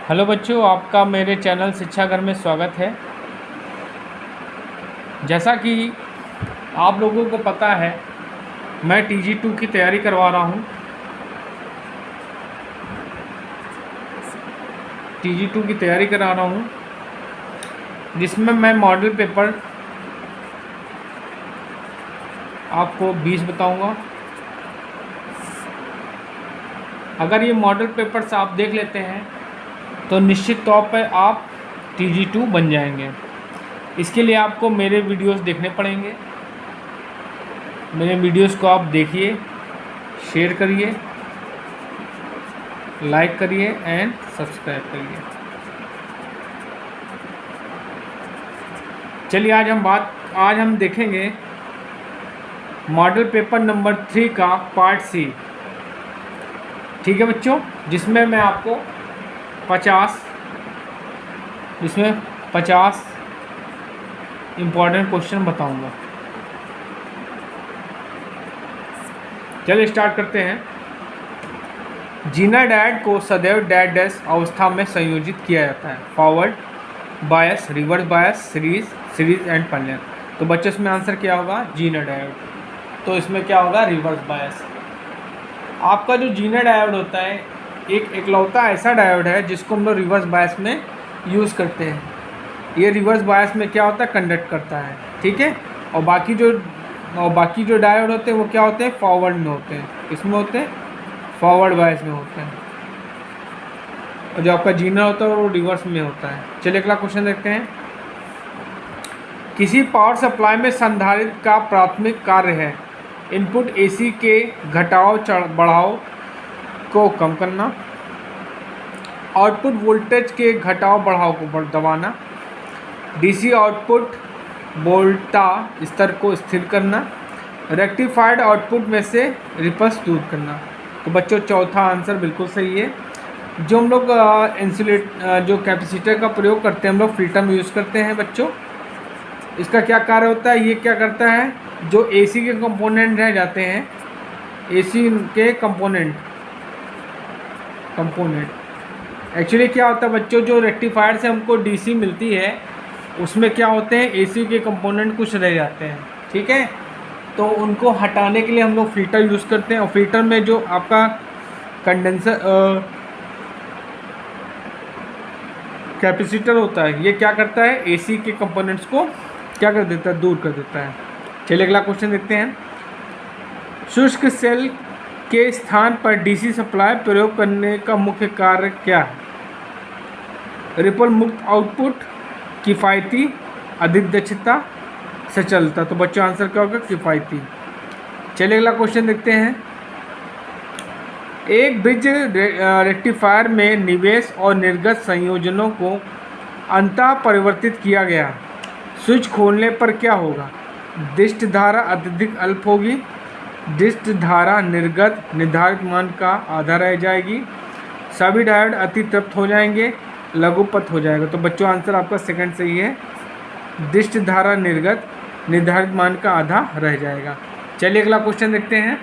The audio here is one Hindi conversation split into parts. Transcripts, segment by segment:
हेलो बच्चों, आपका मेरे चैनल शिक्षा घर में स्वागत है। जैसा कि आप लोगों को पता है, मैं TG2 की तैयारी करवा रहा हूँ। TG2 की तैयारी करा रहा हूँ, जिसमें मैं मॉडल पेपर आपको 20 बताऊँगा। अगर ये मॉडल पेपर्स आप देख लेते हैं तो निश्चित तौर पर आप TG2 बन जाएंगे। इसके लिए आपको मेरे वीडियोस देखने पड़ेंगे। मेरे वीडियोस को आप देखिए, शेयर करिए, लाइक करिए एंड सब्सक्राइब करिए। चलिए आज हम देखेंगे मॉडल पेपर नंबर 3 का पार्ट सी। ठीक है बच्चों, जिसमें मैं आपको 50 इम्पॉर्टेंट क्वेश्चन बताऊंगा। चलिए स्टार्ट करते हैं। जीना डायड को सदैव डैश डैश अवस्था में संयोजित किया जाता है। Forward bias, reverse bias, series and parallel. तो बच्चों इसमें आंसर क्या होगा? Zener diode. तो इसमें क्या होगा? Reverse bias. आपका जो जीना डायोड होता है एक इकलौता ऐसा डायोड है जिसको हम लोग रिवर्स बायस में यूज़ करते हैं। ये रिवर्स बायस में क्या होता है? कंडक्ट करता है। ठीक है। और बाकी जो डायोड होते हैं वो क्या होते हैं? फॉरवर्ड में होते हैं। इसमें होते हैं फॉरवर्ड बायस में होते हैं। और जो आपका जीना होता है वो रिवर्स में होता है। चलिए अगला क्वेश्चन देखते हैं। किसी पावर सप्लाई में संधारित्र का प्राथमिक कार्य है इनपुट AC के घटाव बढ़ाव को कम करना, आउटपुट वोल्टेज के घटाव बढ़ाव को दबाना, DC आउटपुट वोल्टा स्तर को स्थिर करना, रेक्टिफाइड आउटपुट में से रिपल्स दूर करना। तो बच्चों चौथा आंसर बिल्कुल सही है। जो हम लोग जो कैपेसिटर का प्रयोग करते हैं हम लोग फिल्टर में यूज़ करते हैं बच्चों। इसका क्या कार्य होता है? ये क्या करता है, जो AC के कंपोनेंट रह जाते हैं, AC के कंपोनेंट एक्चुअली क्या होता है बच्चों, जो रेक्टिफायर से हमको DC मिलती है उसमें क्या होते हैं? AC के कंपोनेंट कुछ रह जाते हैं। ठीक है। तो उनको हटाने के लिए हम लोग फ़िल्टर यूज़ करते हैं। और फिल्टर में जो आपका कंडेंसर कैपेसिटर होता है, ये क्या करता है? AC के कंपोनेंट्स को क्या कर देता है? दूर कर देता है। चलिए अगला क्वेश्चन देखते हैं। शुष्क सेल के स्थान पर DC सप्लाई प्रयोग करने का मुख्य कार्य क्या है? रिपल मुक्त आउटपुट, किफ़ायती, अधिक दक्षता, सचलता। तो बच्चों आंसर क्या होगा? किफ़ायती। चलिए अगला क्वेश्चन देखते हैं। एक ब्रिज रेक्टिफायर में निवेश और निर्गत संयोजनों को अंतः परिवर्तित किया गया। स्विच खोलने पर क्या होगा? दिष्ट धारा अत्यधिक अल्प होगी, दिष्ट धारा निर्गत निर्धारित मान का आधा रह जाएगी, सभी डायोड अति तृप्त हो जाएंगे, लघुपथ हो जाएगा। तो बच्चों आंसर आपका सेकंड सही है। दिष्ट धारा निर्गत निर्धारित मान का आधा रह जाएगा। चलिए अगला क्वेश्चन देखते हैं।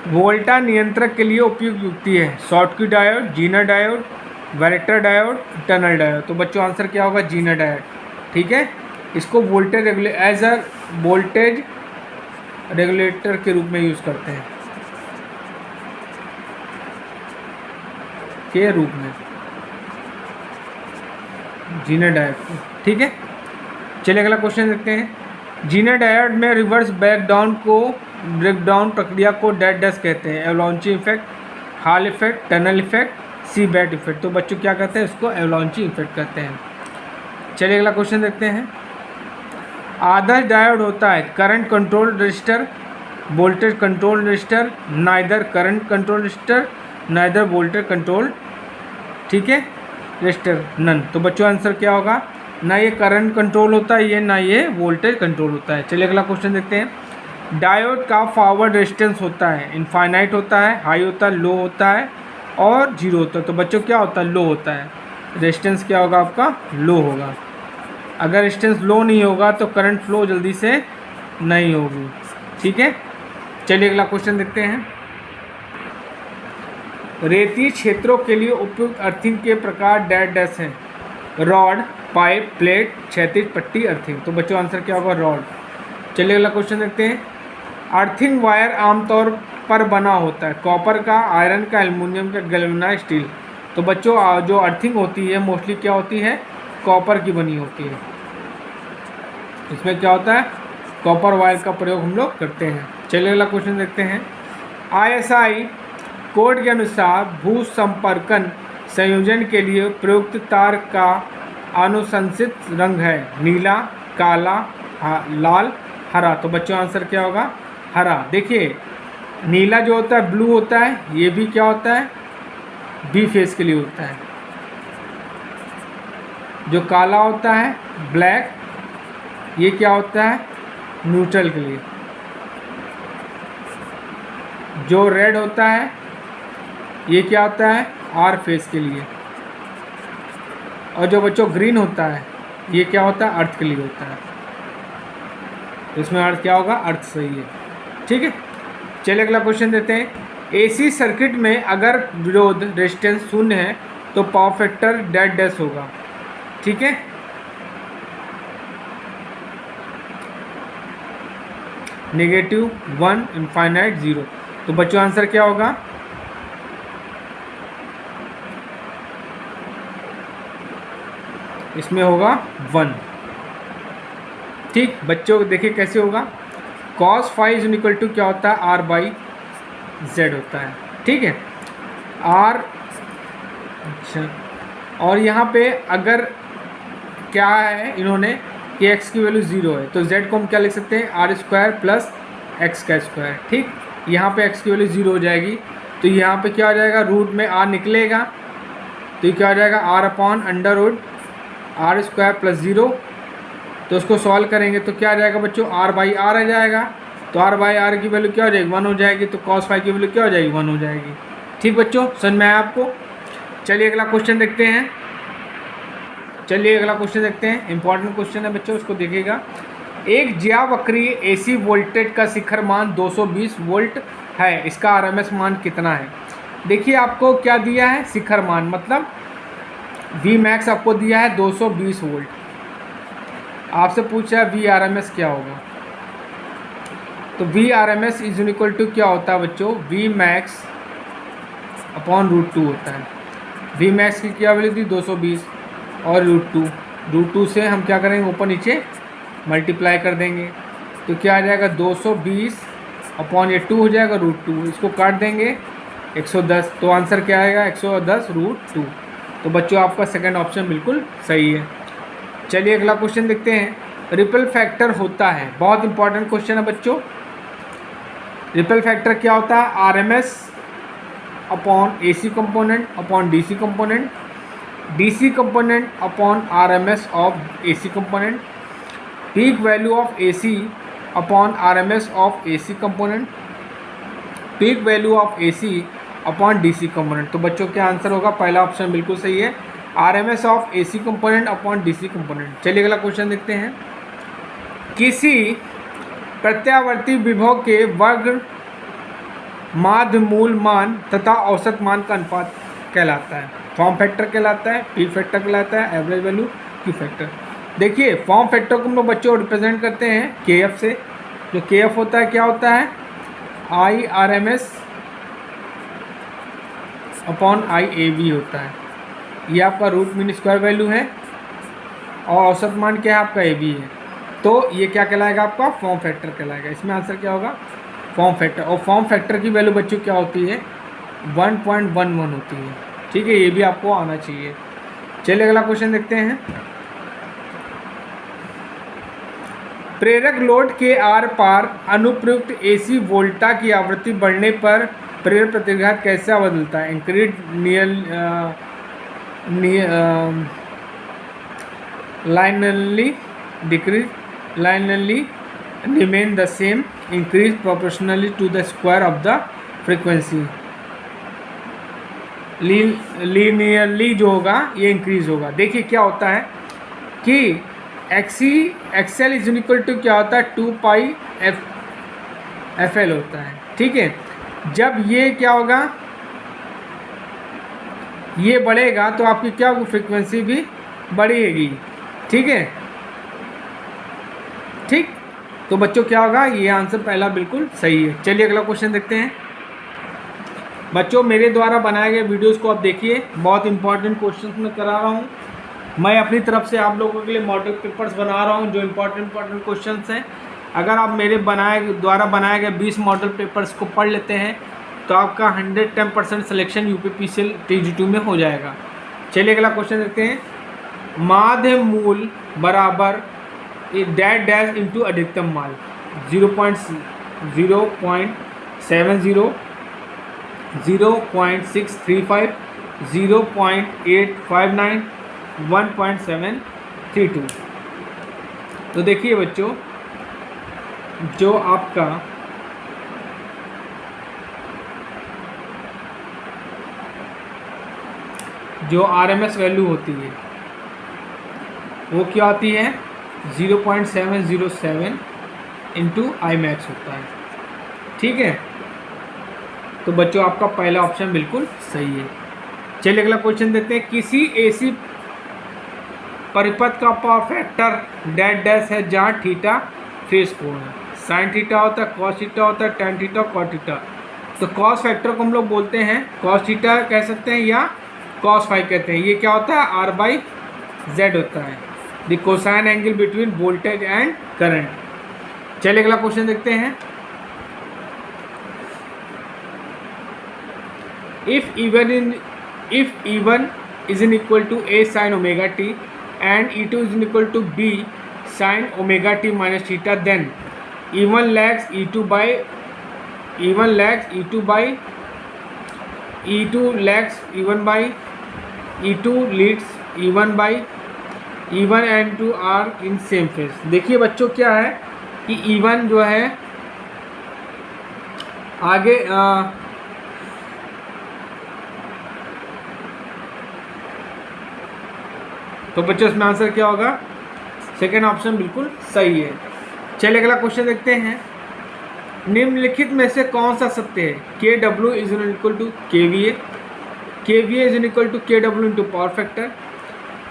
वोल्टा नियंत्रक के लिए उपयुक्त युक्ति है। Schottky diode, zener diode, varactor diode, tunnel diode. तो बच्चों आंसर क्या होगा? Zener diode. ठीक है। इसको वोल्टेज रेगुलेटर के रूप में यूज़ करते हैं, के रूप में जीना डायोड। ठीक है। चलिए अगला क्वेश्चन देखते हैं। जीना डायोड में रिवर्स ब्रेकडाउन प्रक्रिया को डैश डैश कहते हैं। Avalanche effect, Hall effect, tunnel effect, Seebeck effect. तो बच्चों क्या कहते हैं? इसको एवलांची इफेक्ट कहते हैं। चलिए अगला क्वेश्चन देखते हैं। आदर्श डायोड होता है current control register, voltage control register, neither current control register, neither voltage control, ठीक है, रजिस्टर, नन। तो बच्चों आंसर क्या होगा? ना ये करंट कंट्रोल होता है, ना ये वोल्टेज कंट्रोल होता है। चलिए अगला क्वेश्चन देखते हैं। डायोड का फॉरवर्ड रेजिस्टेंस होता है इनफाइनाइट होता है, हाई होता है, लो होता है और जीरो होता है। तो बच्चों क्या होता है? लो होता है। रेजिस्टेंस क्या होगा आपका? लो होगा। अगर रेजिस्टेंस लो नहीं होगा तो करंट फ्लो जल्दी से नहीं होगी। ठीक है। चलिए अगला क्वेश्चन देखते हैं। रेतीय क्षेत्रों के लिए उपयुक्त अर्थिंग के प्रकार डैश डैश हैं, रॉड, पाइप, प्लेट, क्षैतिज पट्टी, अर्थिंग। तो बच्चों आंसर क्या होगा? रॉड। चलिए अगला क्वेश्चन देखते हैं। अर्थिंग वायर आमतौर पर बना होता है कॉपर का, आयरन का, एल्युमिनियम का, गैल्वेनाइज स्टील। तो बच्चों जो अर्थिंग होती है मोस्टली क्या होती है? कॉपर की बनी होती है। इसमें क्या होता है? कॉपर वायर का प्रयोग हम लोग करते हैं। चलिए अगला क्वेश्चन देखते हैं। ISI कोड के अनुसार भू संपर्कन संयोजन के लिए प्रयुक्त तार का अनुशंसित रंग है नीला, काला, लाल, हरा। तो बच्चों आंसर क्या होगा? हरा। देखिए नीला जो होता है ब्लू होता है, ये भी क्या होता है? बी फेस के लिए होता है। जो काला होता है ब्लैक, ये क्या होता है? न्यूट्रल के लिए। जो रेड होता है ये क्या होता है? आर फेस के लिए। और जो बच्चों ग्रीन होता है ये क्या होता है? अर्थ के लिए होता है। तो इसमें अर्थ क्या होगा? अर्थ सही है। ठीक है, चलिए अगला क्वेश्चन देते हैं। AC सर्किट में अगर विरोध रेजिस्टेंस 0 है तो पावर फैक्टर डैश डैश होगा। ठीक है, -1, इनफाइनाइट, 0। तो बच्चों आंसर क्या होगा? इसमें होगा 1। ठीक, बच्चों देखिए कैसे होगा? cos five is equal to क्या होता है? R/Z होता है। ठीक है, R। अच्छा, और यहाँ पे अगर क्या है इन्होंने कि x की वैल्यू 0 है तो z को हम क्या लिख सकते हैं? R² प्लस x का स्क्वायर। ठीक, यहाँ पे x की वैल्यू 0 हो जाएगी तो यहाँ पे क्या हो जाएगा? रूट में r निकलेगा तो ये क्या हो जाएगा? R/√R² plus 0। तो उसको सॉल्व करेंगे तो क्या आ जाएगा बच्चों? R/R आ जाएगा। तो R/R की वैल्यू क्या हो जाएगी? 1 हो जाएगी। तो cos फाइव की वैल्यू क्या हो जाएगी? 1 हो जाएगी। ठीक बच्चों, समझ में आया आपको? चलिए अगला क्वेश्चन देखते हैं। इंपॉर्टेंट क्वेश्चन है बच्चों, उसको देखिएगा। एक ज्यावक्रीय AC वोल्टेज का शिखर मान 220 वोल्ट है, इसका RMS मान कितना है? देखिए आपको क्या दिया है? शिखर मान मतलब Vmax आपको दिया है 220 वोल्ट। आपसे पूछा है VRMS क्या होगा? तो VRMS इज इक्वल टू क्या होता है बच्चों? Vmax अपॉन √2 होता है। Vmax की क्या वैल्यू थी? 220 और √2 से हम क्या करेंगे? ऊपर नीचे मल्टीप्लाई कर देंगे तो क्या आ जाएगा? 220 अपॉन ये 2 हो जाएगा √2। इसको काट देंगे 110। तो आंसर क्या आएगा? 110√2। तो बच्चों आपका सेकंड ऑप्शन बिल्कुल सही है। चलिए अगला क्वेश्चन देखते हैं। रिपल फैक्टर होता है, बहुत इंपॉर्टेंट क्वेश्चन है बच्चों। रिपल फैक्टर क्या होता है? RMS upon AC component upon DC component, DC component upon RMS of AC component, peak value of AC upon RMS of AC component, peak value of AC upon DC component. तो बच्चों क्या आंसर होगा? पहला ऑप्शन बिल्कुल सही है, RMS of AC component upon DC component. चलिए अगला क्वेश्चन देखते हैं। किसी प्रत्यावर्ती विभव के वर्ग माध्य मूल मान तथा औसत मान का अनुपात कहलाता है। फॉर्म फैक्टर कहलाता है, पीक फैक्टर कहलाता है, एवरेज वैल्यू, क्यू फैक्टर। देखिए फॉर्म फैक्टर को हम लोग बच्चों रिप्रेजेंट करते हैं KF से। जो KF होता है क्या होता है? IRMS अपॉन IAB होता है। ये आपका रूट मीन स्क्वायर वैल्यू है और औसत मान क्या है? आपका AB है। तो ये क्या कहलाएगा? आपका फॉर्म फैक्टर कहलाएगा। इसमें आंसर क्या होगा? Form factor. और फॉर्म फैक्टर की वैल्यू बच्चों क्या होती है? 1.11 होती है। ठीक है, ये भी आपको आना चाहिए। चलिए अगला क्वेश्चन देखते हैं। प्रेरक लोड के आर पार अनुप्रयुक्त AC वोल्टा की आवृत्ति बढ़ने पर प्रेरक प्रतिघात कैसे बदलता है? Increase linearly, decrease linearly, remain the same, increase proportionally to the square of the frequency. Linearly जो होगा ये इंक्रीज होगा। देखिए क्या होता है कि XL इज इक्वल टू क्या होता है? 2πFL होता है। ठीक है, जब ये क्या होगा? ये बढ़ेगा तो आपकी क्या होगी, फ्रीक्वेंसी भी बढ़ेगी। ठीक है, ठीक। तो बच्चों क्या होगा, ये आंसर पहला बिल्कुल सही है। चलिए अगला क्वेश्चन देखते हैं। बच्चों मेरे द्वारा बनाए गए वीडियोस को आप देखिए, बहुत इंपॉर्टेंट क्वेश्चंस मैं करा रहा हूँ। मैं अपनी तरफ से आप लोगों के लिए मॉडल पेपर्स बना रहा हूँ जो इंपॉर्टेंट क्वेश्चंस हैं। अगर आप मेरे द्वारा बनाए गए 20 मॉडल पेपर्स को पढ़ लेते हैं तो आपका 110% सिलेक्शन यूपीपीसीएल TG2 में हो जाएगा। चलिए अगला क्वेश्चन देखते हैं। माध्य मूल बराबर डैश डैश इंटू अधिकतम माल 0.70, 0.635, 0.859, 1.732। तो देखिए बच्चों, जो आपका जो RMS वैल्यू होती है वो क्या आती है, 0.707 इंटू IMAX होता है। ठीक है, तो बच्चों आपका पहला ऑप्शन बिल्कुल सही है। चलिए अगला क्वेश्चन देखते हैं। किसी AC परिपथ का पावर फैक्टर डैश डैश है जहाँ थीटा फेस कोण है। साइन थीटा होता है, कॉस थीटा होता है, टैन थीटा, कॉट थीटा। तो कॉस फैक्टर को हम लोग बोलते हैं कॉस थीटा कह सकते हैं या कॉस फाई कहते हैं। ये क्या होता है, R/Z होता है, the cosine angle between voltage and current. चलिए अगला क्वेश्चन देखते हैं। If E1 is equal to A sin omega t and E2 is equal to B sin omega t minus theta, then E1 lags E2 by E2 lags E1 by E2 leads E1 by E1 and E2 are in same phase। देखिए बच्चों क्या है कि E1 जो है आगे तो बच्चों इसमें आंसर क्या होगा, सेकेंड ऑप्शन बिल्कुल सही है। चलिए अगला क्वेश्चन देखते हैं। निम्नलिखित में से कौन सा सत्य है, KW is equal to KVA, KVA is equal to KW into power factor,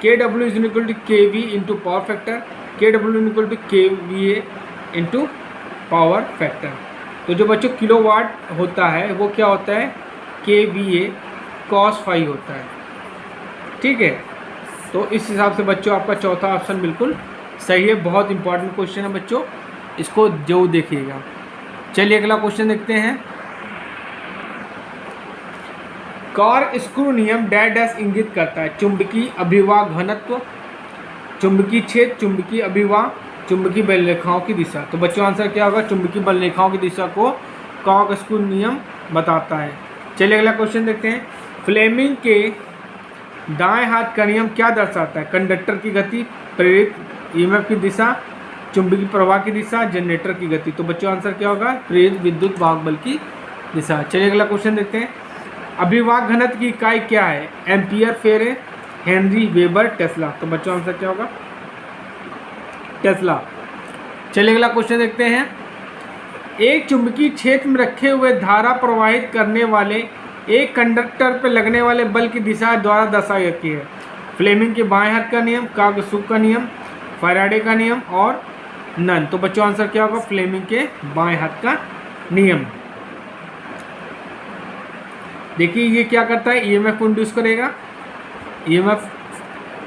KW is equal to KV into power factor, KW equal to KVA into power factor. तो जो बच्चों किलोवाट होता है वो क्या होता है, KVA cos फाई होता है। ठीक है, तो इस हिसाब से बच्चों आपका चौथा ऑप्शन बिल्कुल सही है। बहुत इंपॉर्टेंट क्वेश्चन है बच्चों, इसको जो देखिएगा। चलिए अगला क्वेश्चन देखते हैं। कार स्क्रू नियम डैश डैश इंगित करता है, चुंबकीय अभिवाह घनत्व, चुंबकीय क्षेत्र, चुंबकीय अभिवाह, चुंबकीय बल रेखाओं की दिशा। तो बच्चों आंसर क्या होगा, चुंबकीय बल रेखाओं की दिशा को कॉक स्क्रू नियम बताता है। चलिए अगला क्वेश्चन देखते हैं। फ्लेमिंग के दाएं हाथ का नियम क्या दर्शाता है, कंडक्टर की गति, प्रेरित EMF की दिशा, चुंबकीय प्रवाह की दिशा, जनरेटर की गति। तो बच्चों आंसर क्या होगा, प्रेरित विद्युत वाहक बल की दिशा। चलिए अगला क्वेश्चन देखते हैं। अभिवाह घनत्व की इकाई क्या है, एम्पियर, फेरे, हेनरी, वेबर, टेस्ला। तो बच्चों आंसर क्या होगा, टेस्ला। चलिए अगला क्वेश्चन देखते हैं। एक चुंबकीय क्षेत्र में रखे हुए धारा प्रवाहित करने वाले एक कंडक्टर पर लगने वाले बल की दिशा द्वारा दर्शाई जाती है। फ्लेमिंग के बाएं हाथ का नियम, कागसूक का नियम, फैराडे का नियम और नन। तो बच्चों आंसर क्या होगा, फ्लेमिंग के बाएं हाथ का नियम। देखिए ये क्या करता है, EMF को इंड्यूस करेगा। EMF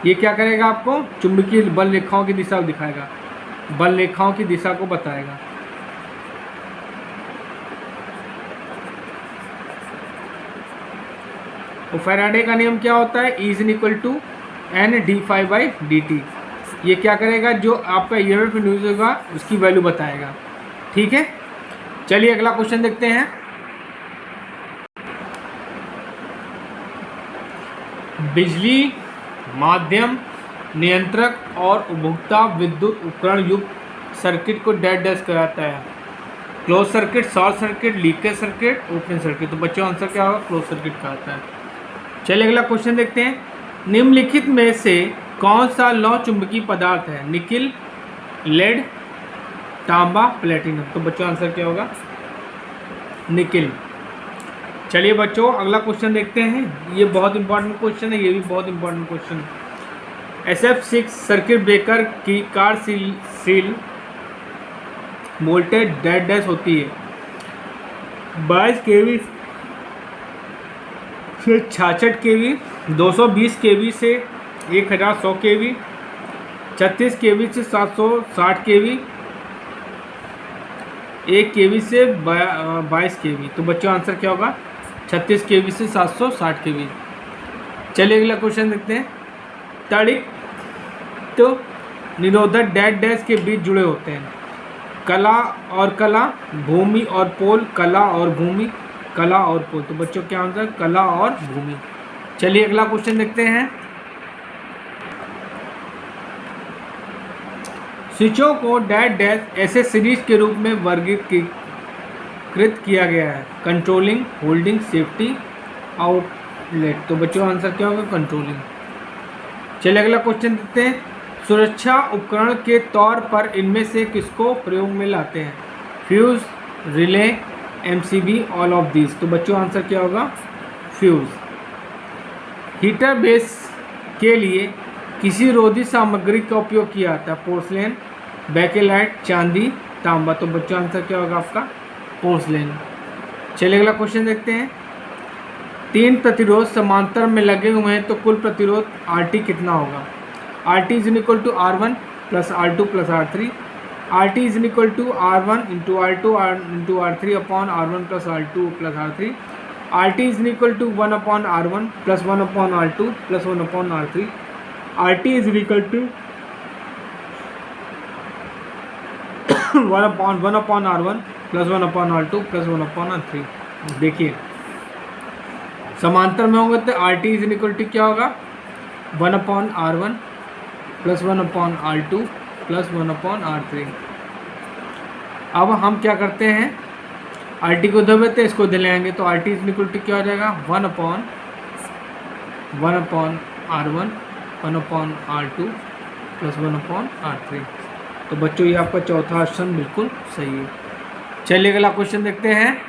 ये क्या करेगा, आपको चुंबकीय बल रेखाओं की दिशा दिखाएगा, बल रेखाओं की दिशा को बताएगा। तो फैराडे का नियम क्या होता है, E is equal to N/d∅/dt। ये क्या करेगा, जो आपका EMF इंड्यूस होगा उसकी वैल्यू बताएगा। ठीक है, चलिए अगला क्वेश्चन देखते हैं। बिजली माध्यम नियंत्रक और उपभोक्ता विद्युत उपकरण युक्त सर्किट को डैश डैश कराता है, close circuit, short circuit, leakage circuit, open circuit. तो बच्चों आंसर क्या होगा, क्लोज सर्किट कहता है। चलिए अगला क्वेश्चन देखते हैं। निम्नलिखित में से कौन सा लौह चुंबकीय पदार्थ है, निकिल, लेड, तांबा, प्लेटिनम। तो बच्चों आंसर क्या होगा, निकिल। चलिए बच्चों अगला क्वेश्चन देखते हैं। ये बहुत इंपॉर्टेंट क्वेश्चन है, ये भी बहुत इंपॉर्टेंट क्वेश्चन है। SF6 सर्किट ब्रेकर की car seal voltage dead dash होती है 22 kV से 66 kV, 220 kV से 1100 kV, 36 kV से 760 kV, 1 kV से 22 kV। तो बच्चों आंसर क्या होगा? 36 kV से 760 kV। चलिए अगला क्वेश्चन देखते हैं। तड़ित तो निरोधक डैश डैश के बीच जुड़े होते हैं। कला और कला, भूमि और पोल, कला और भूमि, कला और पोल। तो बच्चों क्या आंसर? कला और भूमि। चलिए अगला क्वेश्चन देखते हैं। स्विचों को डैश डैश ऐसे सीरीज के रूप में वर्गीकृत किया गया है। Controlling, holding, safety, outlet. तो बच्चों आंसर क्या होगा? कंट्रोलिंग। चलिए अगला क्वेश्चन देखते हैं। सुरक्षा उपकरण के तौर पर इनमें से किसको प्रयोग में लाते हैं? Fuse, relay, MCB, all of this. तो बच्चों आंसर क्या होगा? फ्यूज। हीटर बेस के लिए किसी रोधी सामग्री का उपयोग किया जाता है? पोर्सलेन, बेकेलाइट, चांदी, तांबा। तो बच्चों आंसर क्या होगा आपका? पोर्सलेन। चलिए अगला क्वेश्चन देखते हैं। 3 प्रतिरोध समांतर में लगे हुए हैं तो कुल प्रतिरोध RT कितना होगा? RT is equal to R1 plus R2 plus R3। RT is equal to R1 into R2 into R3 upon R1 plus R2 plus R3। RT is equal to 1 upon R1 plus 1 upon R2 plus 1 upon R3। RT is equal to 1 upon R1 plus 1 upon R2 plus 1 upon R3। देखिए समांतर में होंगे तो RT इज इक्वल टू क्या होगा? 1 upon R1 plus 1 upon R2 plus 1 upon R3। अब हम क्या करते हैं? RT को उधर लेते हैं, इसको उधर ले आएंगे तो RT इज इक्वल टू क्या हो जाएगा? 1 upon R1 1 upon R2 plus 1 upon R3। तो बच्चों ये आपका चौथा ऑप्शन बिल्कुल सही है। चलिए अगला क्वेश्चन देखते हैं।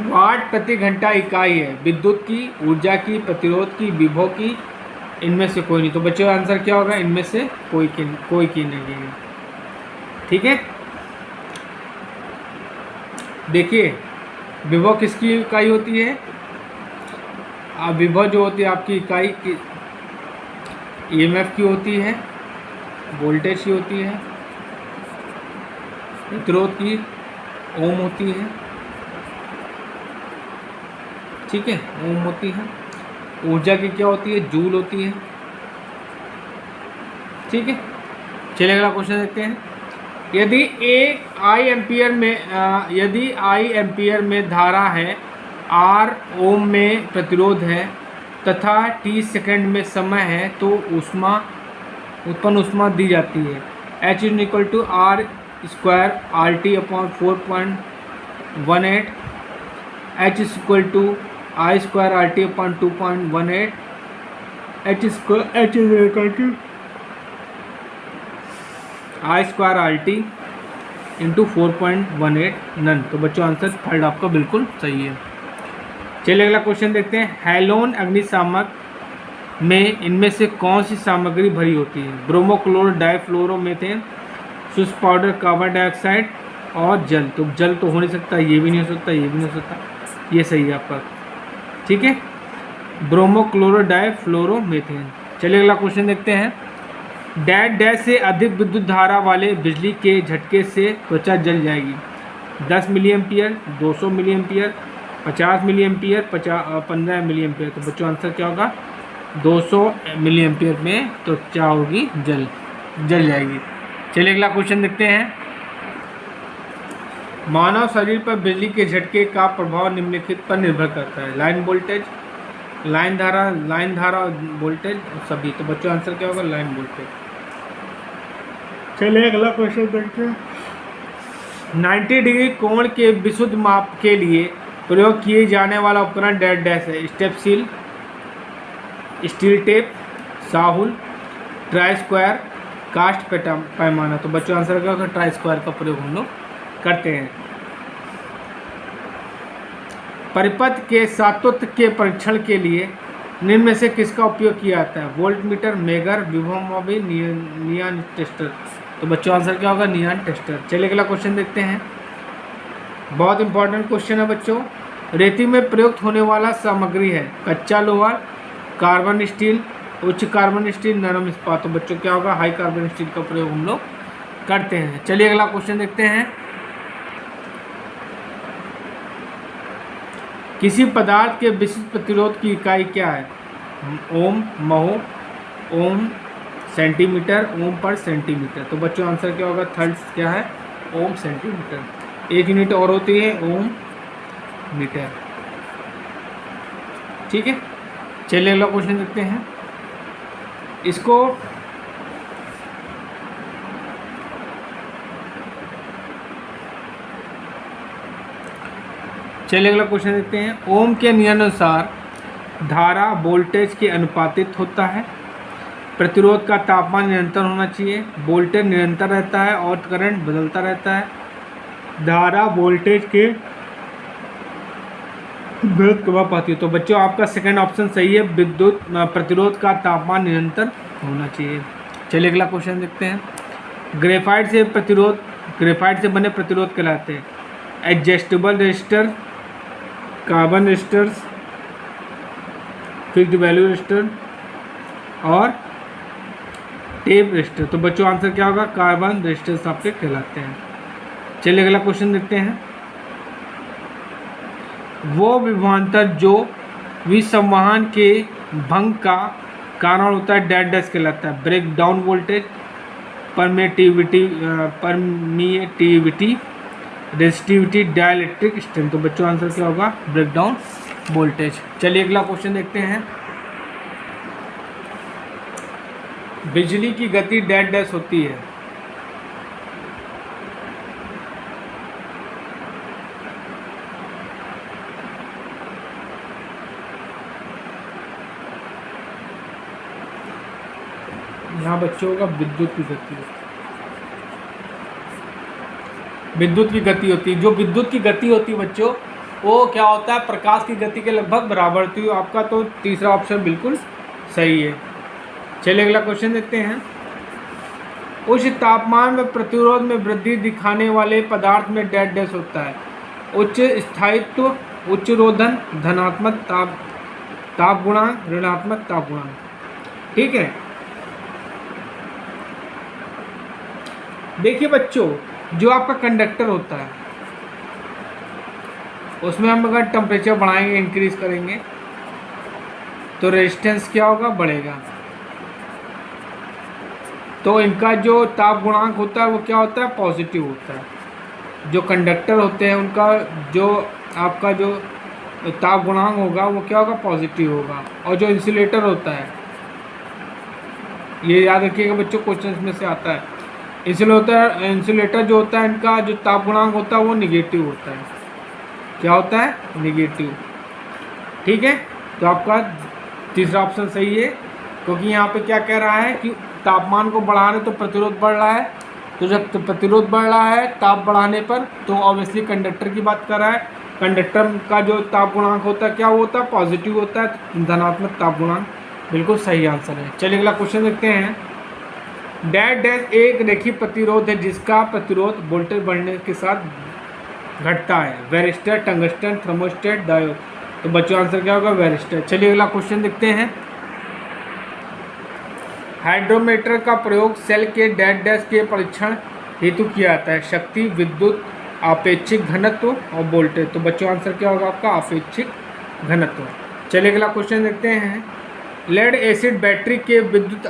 वाट प्रति घंटा इकाई है विद्युत की, ऊर्जा की, प्रतिरोध की, विभव की, इनमें से कोई नहीं। तो बच्चों आंसर क्या होगा? इनमें से कोई की नहीं है। ठीक है, देखिए विभव किसकी इकाई होती है? विभव जो होती है आपकी इकाई की EMF की होती है, वोल्टेज की होती है, प्रतिरोध की ओम होती है। ठीक है, ओम होती है। ऊर्जा की क्या होती है? जूल होती है। ठीक है, चलिए अगला क्वेश्चन देखते हैं। यदि I एम्पियर में धारा है, R ओम में प्रतिरोध है तथा T सेकंड में समय है तो उत्पन्न ऊष्मा दी जाती है। H is equal to R square RT upon 4.18। H is equal to I square RT upon 2.18। H is equal to I square RT into 4.18 नन। तो बच्चों आंसर थर्ड आपका बिल्कुल सही है। चलिए अगला क्वेश्चन देखते हैं। हैलोन अग्निशामक में इनमें से कौन सी सामग्री भरी होती है? ब्रोमोक्लोर, डाइफ्लोरोमीथेन, सुस पाउडर, कार्बन डाइऑक्साइड और जल। तो जल तो हो नहीं सकता, ये भी नहीं हो सकता, ये भी नहीं हो सकता, ये सही है आपका। ठीक है, ब्रोमोक्लोरो डाइफ्लोरोमीथेन। चलिए अगला क्वेश्चन देखते हैं। डैश डैश से अधिक विद्युत धारा वाले बिजली के झटके से त्वचा जल जाएगी। 10 milliampere, 200 milliampere, 50 milliampere, 15 milliampere. तो बच्चों आंसर क्या होगा? 200 मिली एम्पियर में त्वचा होगी जल जाएगी। चलिए अगला क्वेश्चन देखते हैं। मानव शरीर पर बिजली के झटके का प्रभाव निम्नलिखित पर निर्भर करता है। लाइन वोल्टेज, लाइन धारा वोल्टेज सभी। तो बच्चों आंसर क्या होगा? Line voltage. चलिए अगला क्वेश्चन देखते हैं। 90 डिग्री कोण के विशुद्ध माप के लिए प्रयोग किए जाने वाला उपकरण डैश डैश है। स्टेप सील, स्टील टेप, साहुल, ट्राई स्क्वायर, कास्ट पैमाना। तो बच्चों आंसर क्या होगा? ट्राई स्क्वायर का प्रयोग हम लोग करते हैं। परिपथ के सातत्य के परीक्षण के लिए निम्न में से किसका उपयोग किया जाता है? वोल्टमीटर, मेगर, विभव मापी, नियॉन टेस्टर। तो बच्चों आंसर क्या होगा? Neon tester. चलिए अगला क्वेश्चन देखते हैं, बहुत इंपॉर्टेंट क्वेश्चन है बच्चों। रेती में प्रयुक्त होने वाला सामग्री है कच्चा लोहा, कार्बन स्टील, उच्च कार्बन स्टील, नरम इस्पात। तो बच्चों क्या होगा? हाई कार्बन स्टील का प्रयोग हम लोग करते हैं। चलिए अगला क्वेश्चन देखते हैं, किसी पदार्थ के विशिष्ट प्रतिरोध की इकाई क्या है? ओम, महो, ओम, सेंटीमीटर, ओम पर सेंटीमीटर। तो बच्चों आंसर क्या होगा? थर्ड क्या है? ओम सेंटीमीटर। एक यूनिट और होती है ओम मीटर। ठीक है, चलिए अगला क्वेश्चन देखते हैं। इसको चलिए अगला क्वेश्चन देखते हैं। ओम के नियमानुसार धारा वोल्टेज के अनुपातिक होता है, प्रतिरोध का तापमान निरंतर होना चाहिए, वोल्टेज निरंतर रहता है और करंट बदलता रहता है, धारा वोल्टेज के विरुद्ध प्रभाव पाती है। तो बच्चों आपका सेकंड ऑप्शन सही है, विद्युत प्रतिरोध का तापमान निरंतर होना चाहिए। चलिए अगला क्वेश्चन देखते हैं। ग्रेफाइट से बने प्रतिरोध कहलाते हैं adjustable resistor, carbon resistors, fixed value resistor और टेप रेजिस्टर। तो बच्चों आंसर क्या होगा? कार्बन रेजिस्टर्स आपके कहलाते हैं। चलिए अगला क्वेश्चन देखते हैं। वो विभवांतर जो विसंवहन के भंग का कारण होता है डैश डैश कहलाता है breakdown voltage, permittivity, resistivity, dielectric strength. तो बच्चों आंसर क्या होगा? Breakdown voltage. चलिए अगला क्वेश्चन देखते हैं। बिजली की गति डैश डैश होती है। यहाँ बच्चों का विद्युत की गति होती है। विद्युत की गति होती है, जो विद्युत की गति होती है बच्चों वो क्या होता है? प्रकाश की गति के लगभग बराबर होती है। आपका तो तीसरा ऑप्शन बिल्कुल सही है। चलिए अगला क्वेश्चन देखते हैं। उच्च तापमान में प्रतिरोध में वृद्धि दिखाने वाले पदार्थ में डैश डैश होता है उच्च स्थायित्व, उच्च रोधन, धनात्मक ताप गुणांक, ऋणात्मक ताप गुणांक। ठीक है, देखिए बच्चों जो आपका कंडक्टर होता है उसमें हम अगर टेम्परेचर बढ़ाएंगे, इंक्रीज करेंगे तो रेजिस्टेंस क्या होगा? बढ़ेगा। तो इनका जो ताप गुणांक होता है वो क्या होता है? पॉजिटिव होता है। जो कंडक्टर होते हैं उनका जो आपका जो ताप गुणांक होगा वो क्या होगा? पॉजिटिव होगा। और जो इंसुलेटर होता है, ये याद रखिएगा बच्चों, क्वेश्चन में से आता है। इंसुलेटर जो होता है इनका जो ताप गुणांक होता है वो निगेटिव होता है। क्या होता है? निगेटिव। ठीक है, तो आपका तीसरा ऑप्शन सही है, क्योंकि यहाँ पे क्या कह रहा है कि तापमान को बढ़ाने तो प्रतिरोध बढ़ रहा है, तो जब प्रतिरोध बढ़ रहा है ताप बढ़ाने पर तो ऑब्वियसली कंडक्टर की बात कर रहा है। कंडक्टर का जो ताप गुणांक होता है क्या होता है? पॉजिटिव होता है, धनात्मक ताप गुणांक। बिल्कुल सही आंसर है। चलिए अगला क्वेश्चन देखते हैं। डैश डैश एक रेखीय प्रतिरोध है जिसका प्रतिरोध वोल्टेज बढ़ने के साथ घटता है। Varistor, tungsten, thermostat, diode. तो बच्चों आंसर क्या होगा? वेरिस्टर। चलिए अगला क्वेश्चन देखते हैं। हाइड्रोमीटर का प्रयोग सेल के डैश डैश के परीक्षण हेतु किया जाता है। शक्ति, विद्युत, आपेक्षिक घनत्व और वोल्टेज। तो बच्चों आंसर क्या होगा आपका? आपेक्षिक घनत्व। चलिए अगला क्वेश्चन देखते हैं। लेड एसिड बैटरी के विद्युत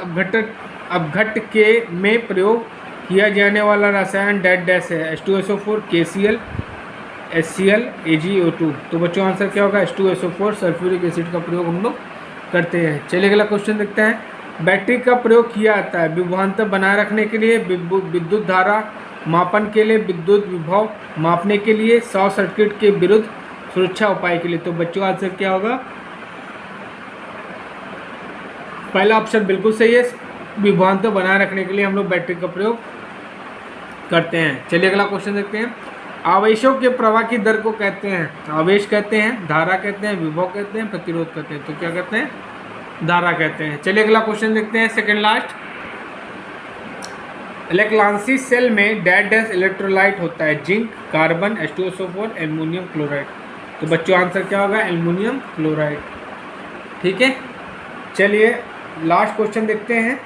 अपघट के में प्रयोग किया जाने वाला रसायन डैश डैश है। H2SO4, KCl, HCl, AgO2। तो बच्चों आंसर क्या होगा? H2SO4 सल्फ्यूरिक एसिड का प्रयोग हम लोग करते हैं। चलिए अगला क्वेश्चन देखते हैं। बैटरी का प्रयोग किया जाता है विभवांतर बनाए रखने के लिए, विद्युत धारा मापन के लिए, विद्युत विभव मापने के लिए, शॉर्ट सर्किट के विरुद्ध सुरक्षा उपाय के लिए। तो बच्चों आंसर क्या होगा? पहला ऑप्शन बिल्कुल सही है, विभवांतर बनाए रखने के लिए हम लोग बैटरी का प्रयोग करते हैं। चलिए अगला क्वेश्चन देखते हैं। आवेशों के प्रवाह की दर को कहते हैं, आवेश कहते हैं, धारा कहते हैं, विभव कहते हैं, प्रतिरोध कहते हैं। तो क्या कहते हैं? धारा कहते हैं। चलिए अगला क्वेश्चन देखते हैं, सेकंड लास्ट। इलेक्ट्रॉन्सी सेल में डैश डैश इलेक्ट्रोलाइट होता है, zinc, carbon, H2SO4, aluminium chloride. तो बच्चों आंसर क्या होगा? Aluminium chloride. ठीक है, चलिए लास्ट क्वेश्चन देखते हैं।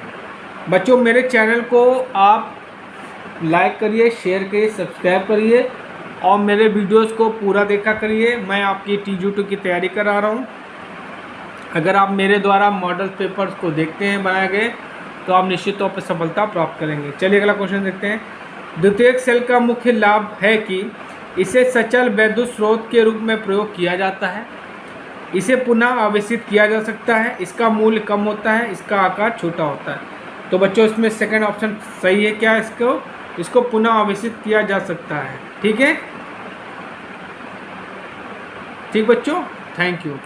बच्चों मेरे चैनल को आप लाइक करिए, शेयर करिए, सब्सक्राइब करिए और मेरे वीडियोस को पूरा देखा करिए। मैं आपकी TG2 की तैयारी करा रहा हूँ। अगर आप मेरे द्वारा मॉडल पेपर्स को देखते हैं बनाए गए तो आप निश्चित तौर पर सफलता प्राप्त करेंगे। चलिए अगला क्वेश्चन देखते हैं। द्वितीयक सेल का मुख्य लाभ है कि इसे सचल विद्युत स्रोत के रूप में प्रयोग किया जाता है, इसे पुनः आवेशित किया जा सकता है, इसका मूल्य कम होता है, इसका आकार छोटा होता है। तो बच्चों इसमें सेकंड ऑप्शन सही है। क्या? इसको पुनः आवेशित किया जा सकता है। ठीक है, ठीक बच्चों, थैंक यू।